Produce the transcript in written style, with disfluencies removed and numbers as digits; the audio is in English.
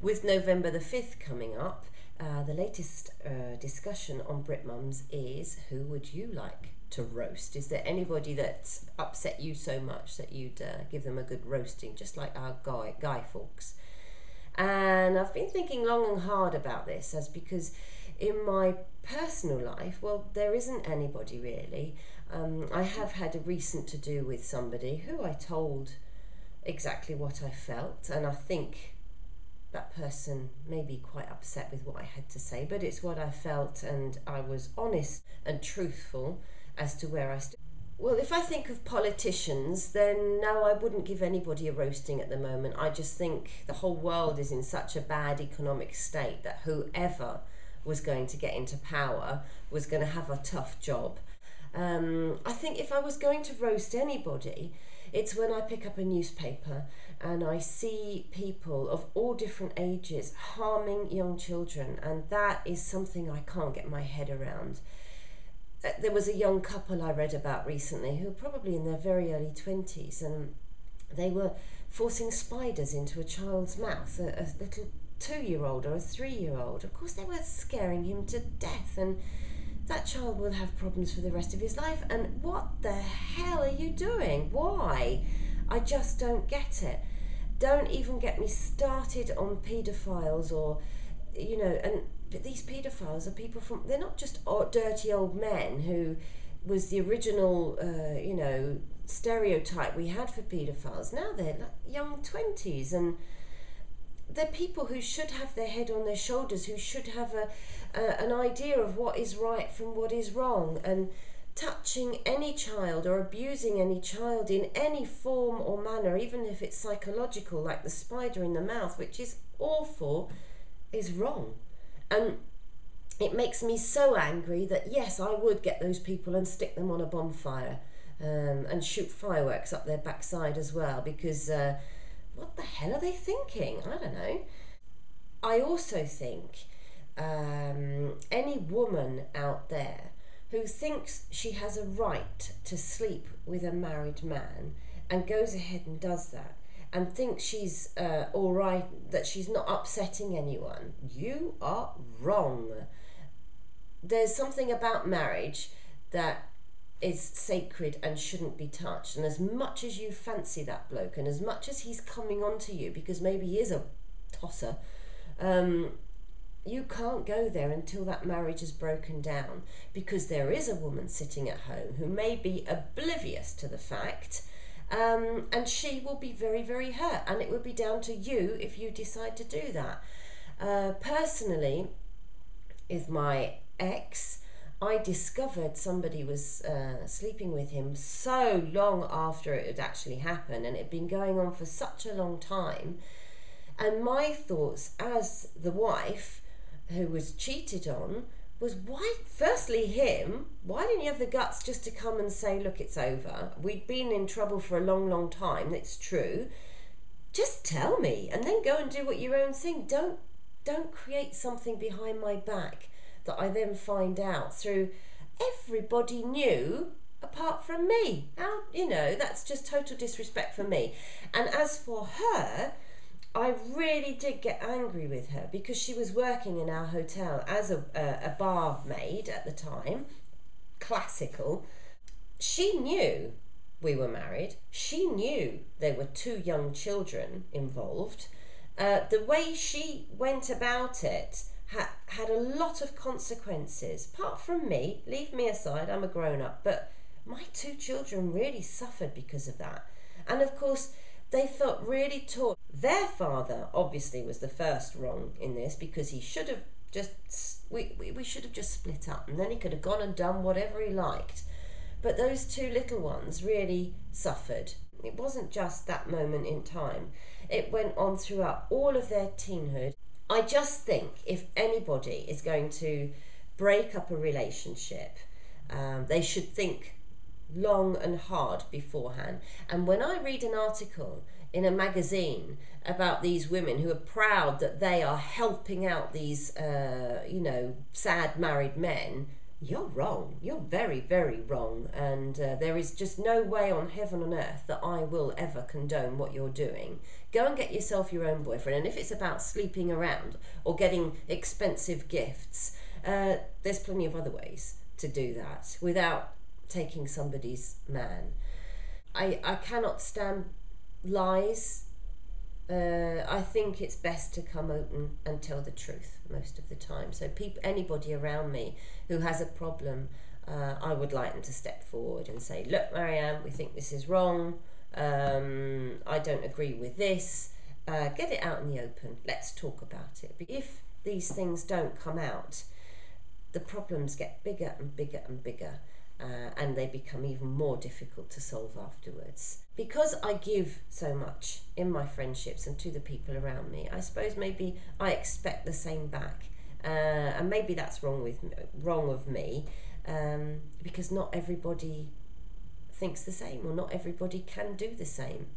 With November the 5th coming up, the latest discussion on Brit Mums is, who would you like to roast? Is there anybody that's upset you so much that you'd give them a good roasting, just like our guy folks? And I've been thinking long and hard about this, as because in my personal life, well, there isn't anybody really. I have had a recent to-do with somebody who I told exactly what I felt, and I think that person may be quite upset with what I had to say, but it's what I felt, and I was honest and truthful as to where I stood. Well, if I think of politicians, then no, I wouldn't give anybody a roasting at the moment. I just think the whole world is in such a bad economic state that whoever was going to get into power was going to have a tough job. I think if I was going to roast anybody, it's when I pick up a newspaper and I see people of all different ages harming young children, and that is something I can't get my head around. There was a young couple I read about recently who were probably in their very early 20s, and they were forcing spiders into a child's mouth, a little 2-year-old or a 3-year-old. Of course, they were scaring him to death, and that child will have problems for the rest of his life. And what the hell are you doing? Why? I just don't get it. Don't even get me started on paedophiles, or, but these paedophiles are people from, they're not just dirty old men who was the original, stereotype we had for paedophiles. Now they're like young 20s, and they're people who should have their head on their shoulders, who should have an idea of what is right from what is wrong, and touching any child or abusing any child in any form or manner, even if it's psychological, like the spider in the mouth, which is awful, is wrong. And it makes me so angry that, yes, I would get those people and stick them on a bonfire, and shoot fireworks up their backside as well, because what the hell are they thinking? I don't know. I also think any woman out there who thinks she has a right to sleep with a married man and goes ahead and does that, and thinks she's all right, that she's not upsetting anyone, you are wrong. There's something about marriage that is sacred and shouldn't be touched, and as much as you fancy that bloke, and as much as he's coming on to you because maybe he is a tosser, you can't go there until that marriage is broken down, because there is a woman sitting at home who may be oblivious to the fact, and she will be very, very hurt, and it would be down to you if you decide to do that. Personally, with my ex, I discovered somebody was sleeping with him so long after it had actually happened, and it had been going on for such a long time. And my thoughts as the wife who was cheated on was, why, firstly him, why didn't you have the guts just to come and say, look, it's over, we'd been in trouble for a long, long time, it's true, just tell me, and then go and do what your own thing. Don't create something behind my back that I then find out through everybody knew apart from me. How, that's just total disrespect for me. And as for her, I really did get angry with her, because she was working in our hotel as a barmaid at the time, classical. She knew we were married. She knew there were 2 young children involved. The way she went about it had a lot of consequences. Apart from me, leave me aside, I'm a grown-up, but my 2 children really suffered because of that. And of course, they felt really taught. Their father obviously was the first wrong in this, because he should have just, we should have just split up, and then he could have gone and done whatever he liked. But those 2 little ones really suffered. It wasn't just that moment in time. It went on throughout all of their teenhood. I just think if anybody is going to break up a relationship, they should think long and hard beforehand. And when I read an article in a magazine about these women who are proud that they are helping out these, sad married men, you're wrong. You're very, very wrong. And there is just no way on heaven and earth that I will ever condone what you're doing. Go and get yourself your own boyfriend. And if it's about sleeping around or getting expensive gifts, there's plenty of other ways to do that without taking somebody's man. I cannot stand lies. I think it's best to come open and tell the truth most of the time. So anybody around me who has a problem, I would like them to step forward and say, look, Marianne, we think this is wrong. I don't agree with this. Get it out in the open. Let's talk about it. If these things don't come out, the problems get bigger and bigger and bigger. And they become even more difficult to solve afterwards. Because I give so much in my friendships and to the people around me, I suppose maybe I expect the same back. And maybe that's wrong of me, because not everybody thinks the same, or not everybody can do the same.